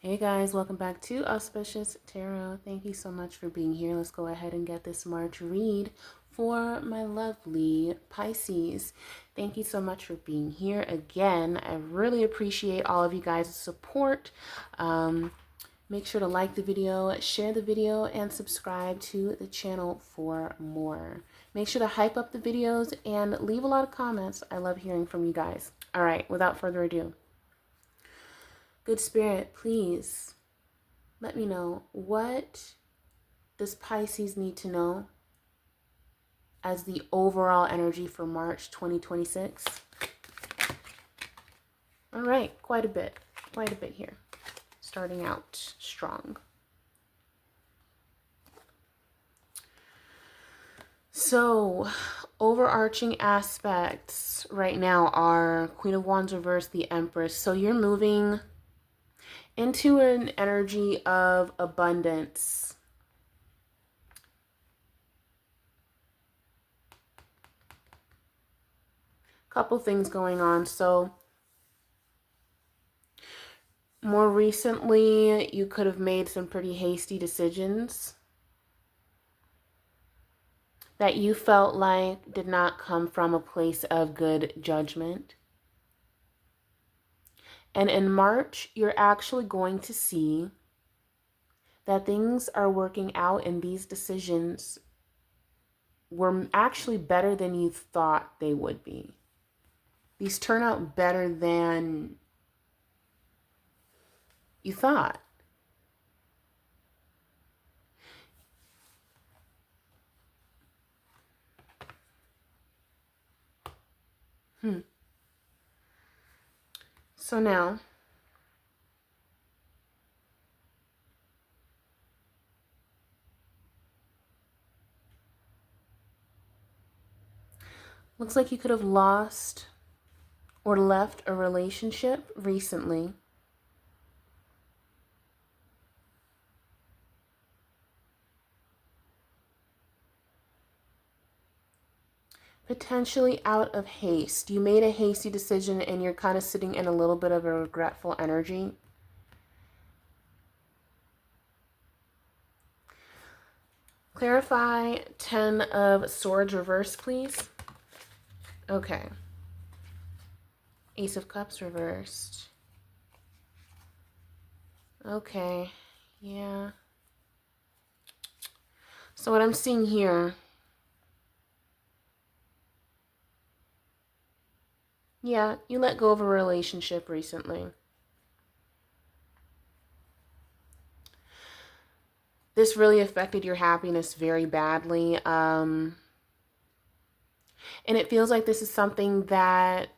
Hey guys, welcome back to Auspicious Tarot. Thank you so much for being here. Let's go ahead and get this March read for my lovely Pisces. Thank you so much for being here again. I really appreciate all of you guys' support. Make sure to like the video, share the video, and subscribe to the channel for more. Make sure to hype up the videos and leave a lot of comments. I love hearing from you guys. All right, without further ado. Good Spirit, please let me know, what does Pisces need to know as the overall energy for March 2026? All right, quite a bit here. Starting out strong. So, overarching aspects right now are Queen of Wands reversed, the Empress. So you're moving into an energy of abundance. Couple things going on. So more recently, you could have made some pretty hasty decisions that you felt like did not come from a place of good judgment. And in March, you're actually going to see that things are working out, and these decisions were actually better than you thought they would be. These turn out better than you thought. So now, looks like you could have lost or left a relationship recently. Potentially out of haste. You made a hasty decision and you're kind of sitting in a little bit of a regretful energy. Clarify 10 of Swords reversed, please. Okay. Ace of Cups reversed. Okay. Yeah. So what I'm seeing here, yeah, you let go of a relationship recently. This really affected your happiness very badly. And it feels like this is something that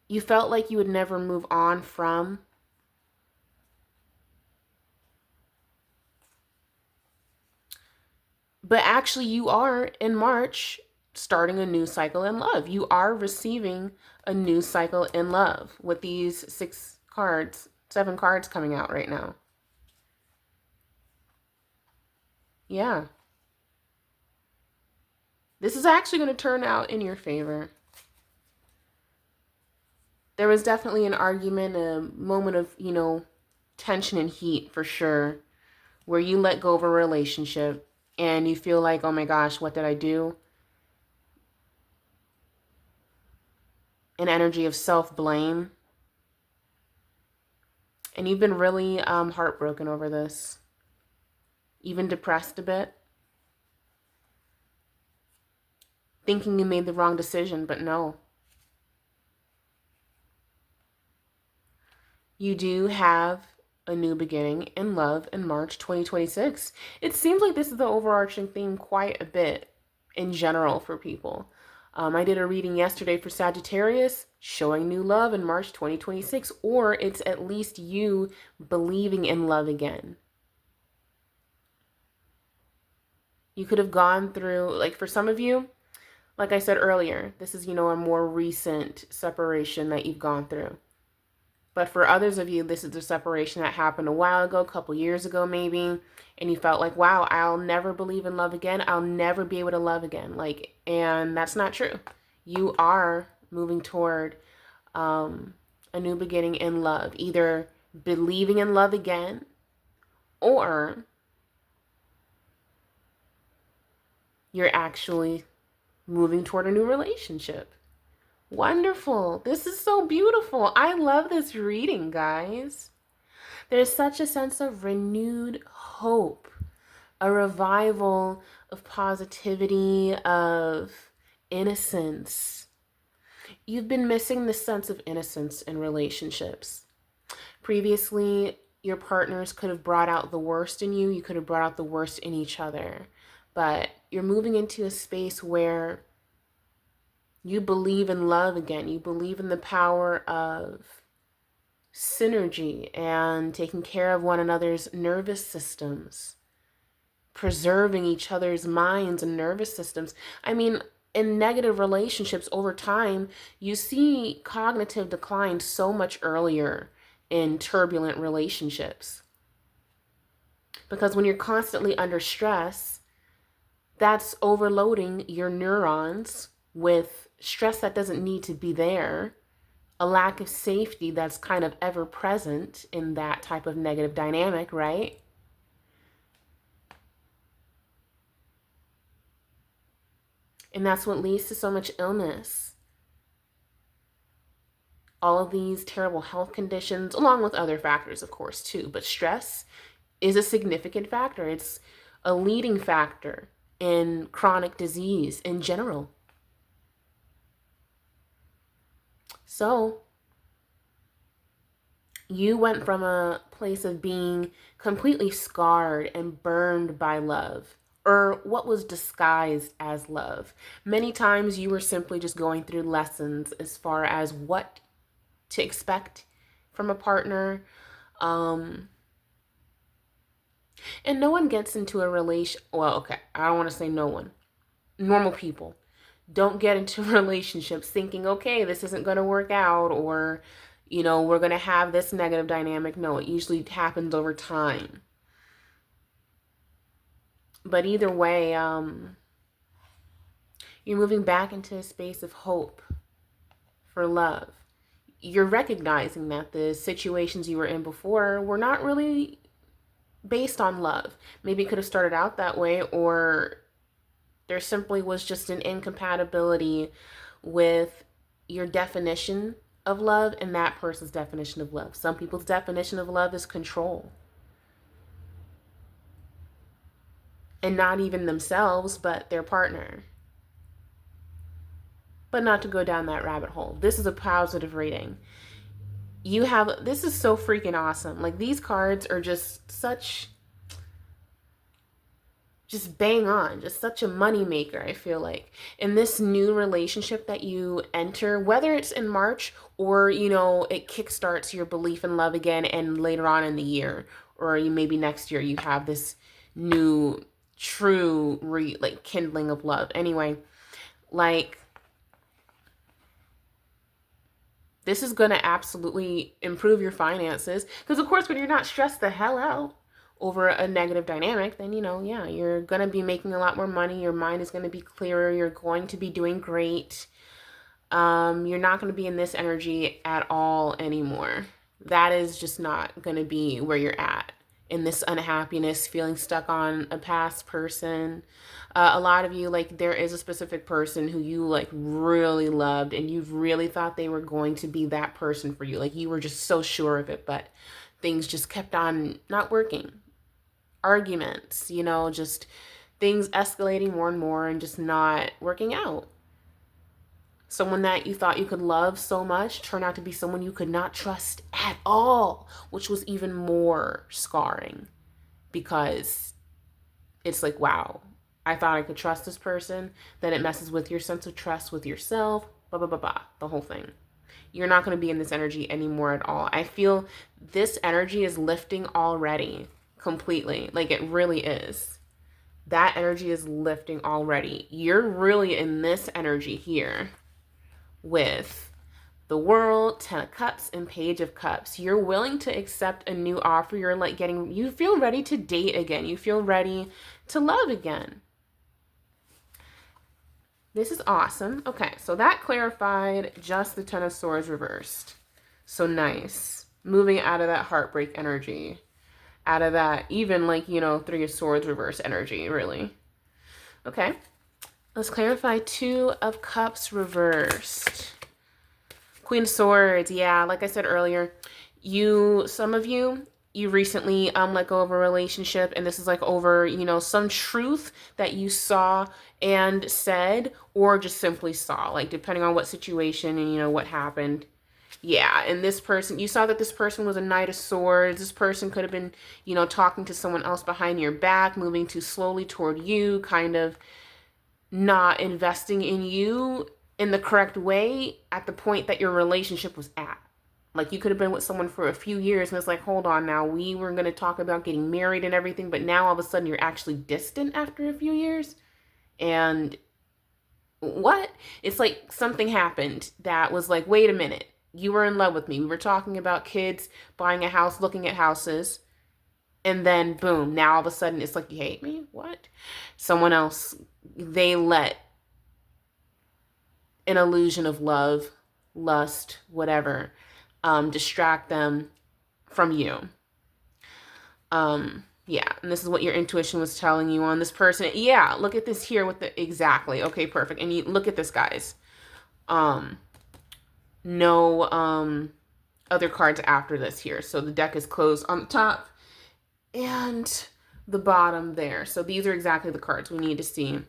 you felt like you would never move on from. But actually, you are, in March, starting a new cycle in love. You are receiving a new cycle in love with these 7 cards coming out right now. Yeah. This is actually going to turn out in your favor. There was definitely an argument, a moment of, tension and heat for sure, where you let go of a relationship and you feel like, oh my gosh, what did I do? An energy of self-blame. And you've been really heartbroken over this. Even depressed a bit. Thinking you made the wrong decision, but no. You do have a new beginning in love in March 2026. It seems like this is the overarching theme quite a bit in general for people. I did a reading yesterday for Sagittarius, showing new love in March 2026, or it's at least you believing in love again. You could have gone through, like for some of you, like I said earlier, this is, a more recent separation that you've gone through. But for others of you, this is the separation that happened a while ago, a couple years ago maybe, and you felt like, wow, I'll never believe in love again. I'll never be able to love again. And that's not true. You are moving toward a new beginning in love, either believing in love again, or you're actually moving toward a new relationship. Wonderful. This is so beautiful. I love this reading, guys. There's such a sense of renewed hope, a revival of positivity, of innocence. You've been missing the sense of innocence in relationships. Previously, your partners could have brought out the worst in you. You could have brought out the worst in each other. But you're moving into a space where you believe in love again. You believe in the power of synergy and taking care of one another's nervous systems, preserving each other's minds and nervous systems. I mean, in negative relationships over time, you see cognitive decline so much earlier in turbulent relationships. Because when you're constantly under stress, that's overloading your neurons with stress that doesn't need to be there, a lack of safety that's kind of ever present in that type of negative dynamic, right? And that's what leads to so much illness. All of these terrible health conditions, along with other factors, of course, too. But stress is a significant factor. It's a leading factor in chronic disease in general. So you went from a place of being completely scarred and burned by love, or what was disguised as love. Many times you were simply just going through lessons as far as what to expect from a partner. And no one gets into a relation. Well, okay, I don't want to say no one. Normal people don't get into relationships thinking, okay, this isn't going to work out, or, you know, we're going to have this negative dynamic. No, it usually happens over time. But either way, you're moving back into a space of hope for love. You're recognizing that the situations you were in before were not really based on love. Maybe it could have started out that way, or there simply was just an incompatibility with your definition of love and that person's definition of love. Some people's definition of love is control. And not even themselves, but their partner. But not to go down that rabbit hole. This is a positive reading. This is so freaking awesome. Like, these cards are just bang on, just such a money maker, I feel like. In this new relationship that you enter, whether it's in March or, you know, it kickstarts your belief in love again, and later on in the year, or maybe next year, you have this new true kindling of love. Anyway, like, this is going to absolutely improve your finances. Because, of course, when you're not stressed the hell out over a negative dynamic, then, you know, yeah, you're going to be making a lot more money. Your mind is going to be clearer. You're going to be doing great. You're not going to be in this energy at all anymore. That is just not going to be where you're at. In this unhappiness, feeling stuck on a past person. A lot of you, like, there is a specific person who you, like, really loved, and you really thought they were going to be that person for you. Like, you were just so sure of it, but things just kept on not working. Arguments, you know, just things escalating more and more and just not working out. Someone that you thought you could love so much turned out to be someone you could not trust at all, which was even more scarring, because it's like, wow, I thought I could trust this person. Then it messes with your sense of trust with yourself, blah, blah, blah, blah, the whole thing. You're not going to be in this energy anymore at all. I feel this energy is lifting already completely. Like, it really is. That energy is lifting already. You're really in this energy here with the World, 10 of Cups, and Page of Cups. You're willing to accept a new offer. You're like you feel ready to date again. You feel ready to love again. This is awesome. Okay, so that clarified just the Ten of Swords reversed. So nice. moving out of that heartbreak energy, out of that even like, Three of Swords reverse energy, really. Okay. Let's clarify Two of Cups reversed. Queen of Swords. Yeah, like I said earlier, some of you recently let go of a relationship, and this is like over, some truth that you saw and said, or just simply saw, like depending on what situation and what happened. Yeah, and this person, you saw that this person was a Knight of Swords. This person could have been, talking to someone else behind your back, moving too slowly toward you, kind of not investing in you in the correct way at the point that your relationship was at. Like, you could have been with someone for a few years and it's like, hold on now, we were going to talk about getting married and everything, but now all of a sudden you're actually distant after a few years. And what? It's like something happened that was like, wait a minute, you were in love with me. We were talking about kids, buying a house, looking at houses. And then boom, now all of a sudden it's like, you hate me? What? Someone else, they let an illusion of love, lust, whatever, distract them from you. Yeah, and this is what your intuition was telling you on this person. Yeah, look at this here with the, exactly. Okay, perfect. And you look at this, guys. No other cards after this here. So the deck is closed on the top and the bottom there. So these are exactly the cards we need to see.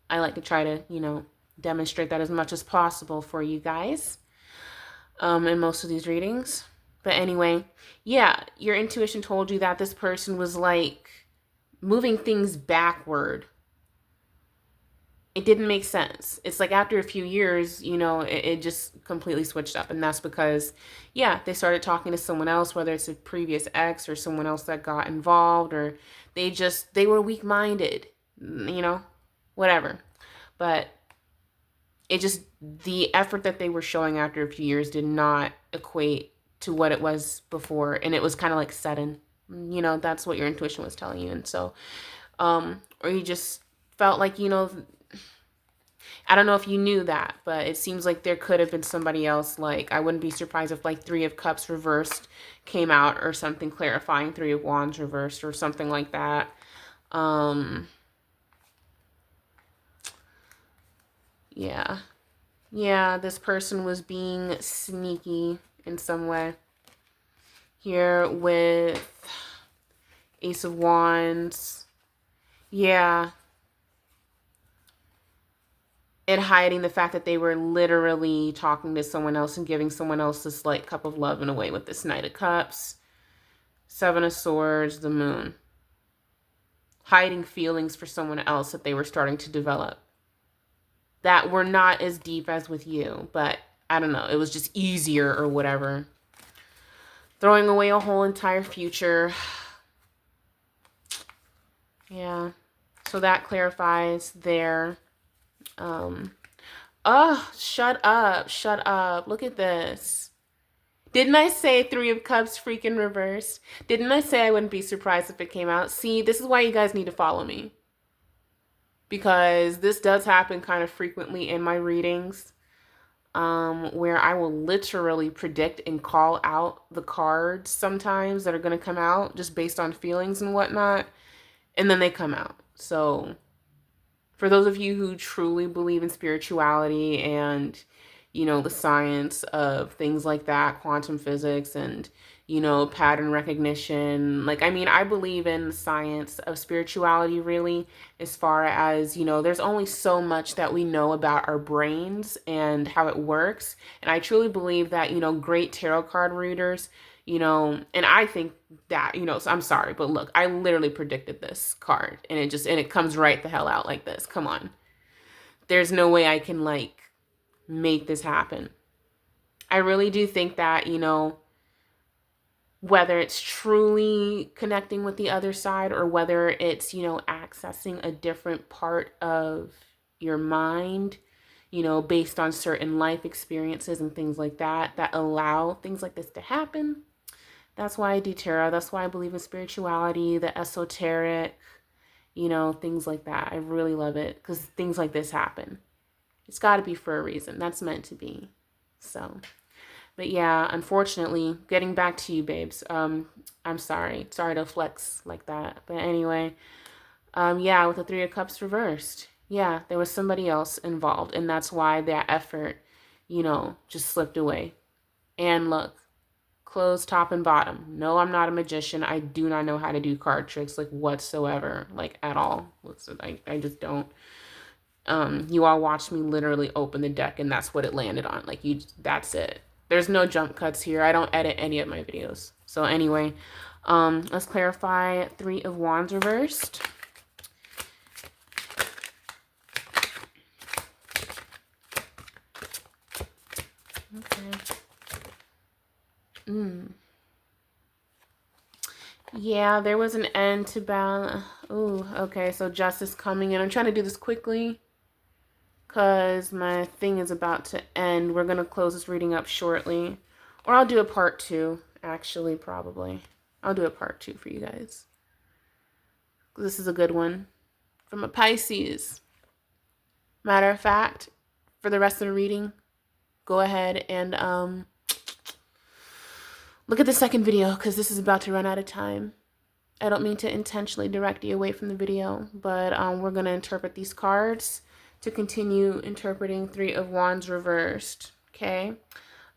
I like to try to, demonstrate that as much as possible for you guys in most of these readings. But anyway, yeah, your intuition told you that this person was like moving things backward. It didn't make sense. It's like after a few years, it just completely switched up. And that's because, yeah, they started talking to someone else, whether it's a previous ex or someone else that got involved, or they were weak-minded, whatever. But the effort that they were showing after a few years did not equate to what it was before. And it was kind of like sudden, that's what your intuition was telling you. And so, or you just felt like, I don't know if you knew that, but it seems like there could have been somebody else. Like, I wouldn't be surprised if like Three of Cups reversed came out or something clarifying, Three of Wands reversed or something like that. Yeah. Yeah, this person was being sneaky in some way. Here with Ace of Wands. Yeah. And hiding the fact that they were literally talking to someone else and giving someone else this like cup of love in a way with this Knight of Cups. Seven of Swords, the Moon. Hiding feelings for someone else that they were starting to develop. That were not as deep as with you, but I don't know. It was just easier or whatever. Throwing away a whole entire future. Yeah. So that clarifies there. Oh, shut up. Shut up. Look at this. Didn't I say Three of Cups freaking reversed? Didn't I say I wouldn't be surprised if it came out? See, this is why you guys need to follow me. Because this does happen kind of frequently in my readings. Where I will literally predict and call out the cards sometimes that are going to come out just based on feelings and whatnot. And then they come out. So for those of you who truly believe in spirituality and, the science of things like that, quantum physics and, pattern recognition. Like, I mean, I believe in the science of spirituality, really, as far as, there's only so much that we know about our brains and how it works. And I truly believe that, great tarot card readers, and I think that, so I'm sorry, but look, I literally predicted this card and it comes right the hell out like this. Come on. There's no way I can like make this happen. I really do think that, whether it's truly connecting with the other side or whether it's, accessing a different part of your mind, based on certain life experiences and things like that, that allow things like this to happen. That's why I do tarot. That's why I believe in spirituality, the esoteric, things like that. I really love it because things like this happen. It's got to be for a reason. That's meant to be. So But yeah, unfortunately, getting back to you, babes. I'm sorry. Sorry to flex like that. But anyway, yeah, with the Three of Cups reversed. Yeah, there was somebody else involved, and that's why that effort, just slipped away. And look, clothes top and bottom. No, I'm not a magician. I do not know how to do card tricks like whatsoever, like at all. I just don't. You all watched me literally open the deck and that's what it landed on. That's it. There's no jump cuts here. I don't edit any of my videos. So anyway, let's clarify Three of Wands reversed. Okay. Yeah, there was an end to balance. Ooh, okay, so justice coming in. I'm trying to do this quickly because my thing is about to end. We're going to close this reading up shortly. Or I'll do a part 2, actually, probably. I'll do a part 2 for you guys. This is a good one. From a Pisces. Matter of fact, for the rest of the reading, go ahead and look at the second video because this is about to run out of time. I don't mean to intentionally direct you away from the video, but we're going to interpret these cards to continue interpreting Three of Wands reversed, okay?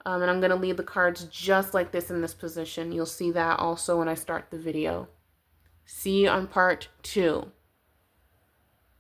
And I'm going to leave the cards just like this in this position. You'll see that also when I start the video. See you on part 2.